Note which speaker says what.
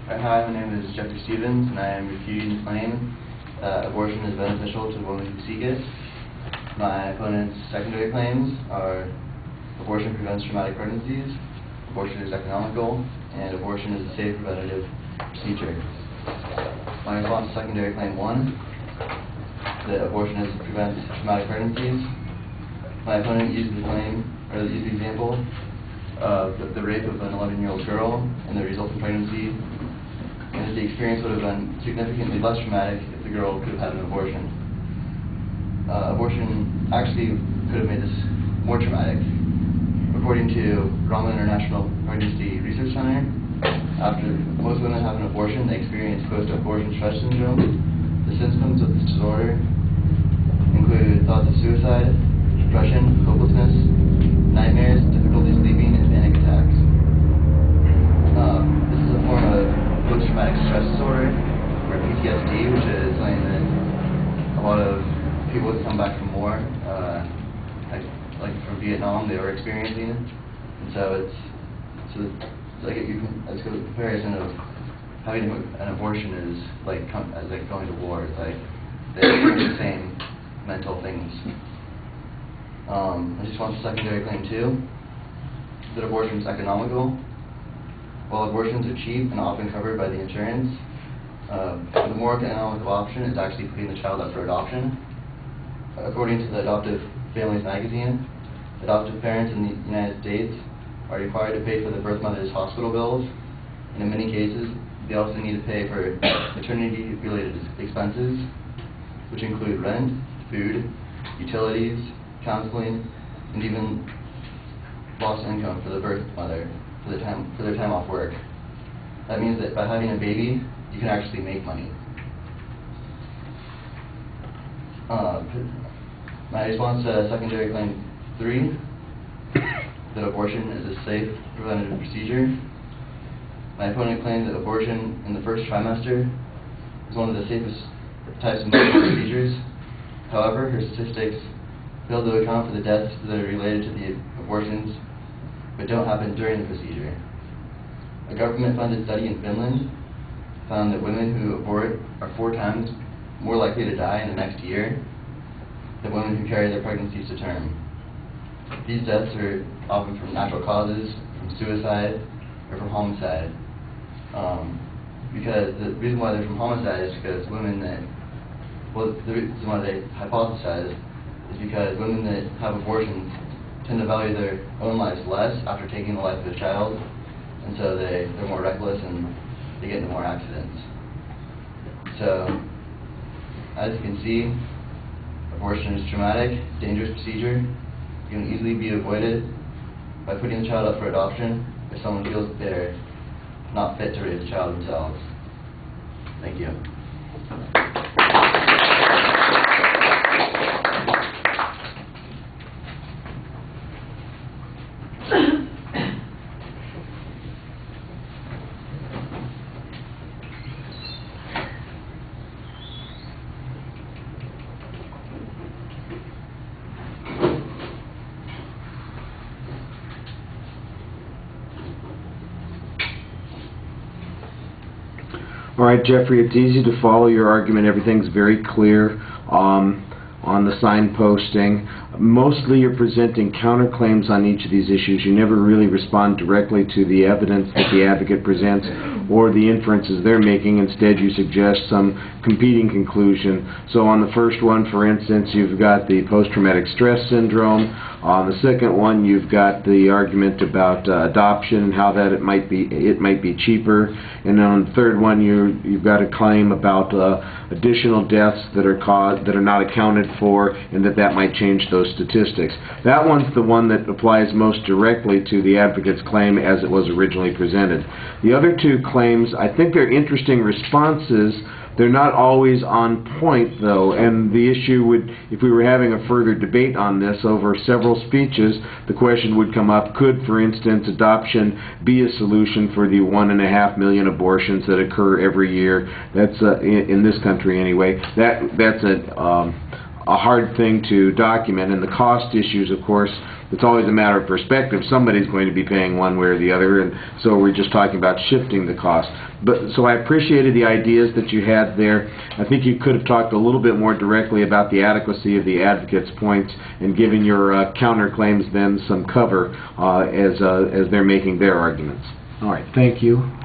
Speaker 1: Hi, my name is Jeffery Stevens, and I am refuting the claim that abortion is beneficial to women who seek it. My opponent's secondary claims are abortion prevents traumatic pregnancies, abortion is economical, and abortion is a safe preventative procedure. My response to secondary claim 1, that abortion prevents traumatic pregnancies. My opponent used the example of the rape of an 11-year-old girl and the resulting pregnancy, and that the experience would have been significantly less traumatic if the girl could have had an abortion. Abortion actually could have made this more traumatic. According to Rama International Pregnancy Research Center, after most women have an abortion, they experience post-abortion stress syndrome. The symptoms of this disorder include thoughts of suicide, depression, hopelessness, nightmares, difficulty sleeping, and panic attacks. This is a form of post-traumatic stress disorder, or PTSD, which is something that a lot of people that come back from war, like from Vietnam, they were experiencing it. And so it's like a comparison of having an abortion is like going to war. It's like they experience the same mental things. I just want the secondary claim 2, that abortion is economical. While abortions are cheap and often covered by the insurance, the more economical option is actually putting the child up for adoption. According to the Adoptive Families magazine, adoptive parents in the United States are required to pay for the birth mother's hospital bills, and in many cases, they also need to pay for maternity-related expenses, which include rent, food, utilities, counseling, and even lost income for the birth mother for their time off work. That means that by having a baby, you can actually make money. My response to secondary claim 3, that abortion is a safe preventative procedure. My opponent claimed that abortion in the first trimester is one of the safest types of medical procedures. However, her statistics fail to account for the deaths that are related to the abortions but don't happen during the procedure. A government-funded study in Finland found that women who abort are 4 times more likely to die in the next year than women who carry their pregnancies to term. These deaths are often from natural causes, from suicide, or from homicide. Because the reason why they're from homicide is because the reason why they hypothesize is because women that have abortions tend to value their own lives less after taking the life of a child, and so they're more reckless and they get into more accidents. So, as you can see, abortion is a traumatic, dangerous procedure. It can easily be avoided by putting the child up for adoption if someone feels that they're not fit to raise a child themselves. Thank you.
Speaker 2: All right, Jeffrey, it's easy to follow your argument. Everything's very clear on the signposting. Mostly you're presenting counterclaims on each of these issues. You never really respond directly to the evidence that the advocate presents or the inferences they're making. Instead, you suggest some competing conclusion. So on the first one, for instance, you've got the post-traumatic stress syndrome. On the second one, you've got the argument about adoption and how that it might be cheaper. And then on the third one, you've got a claim about additional deaths that are not accounted for, and that might change those statistics. That one's the one that applies most directly to the advocate's claim as it was originally presented. The other 2 claims, I think they're interesting responses. They're not always on point, though, and the issue would, if we were having a further debate on this over several speeches, the question would come up, could, for instance, adoption be a solution for the 1.5 million abortions that occur every year? That's, in this country anyway, that's a hard thing to document, and the cost issues, of course, it's always a matter of perspective. Somebody's going to be paying one way or the other, and so we're just talking about shifting the cost. But so I appreciated the ideas that you had there. I think you could have talked a little bit more directly about the adequacy of the advocate's points and giving your counterclaims then some cover as they're making their arguments. All right, thank you.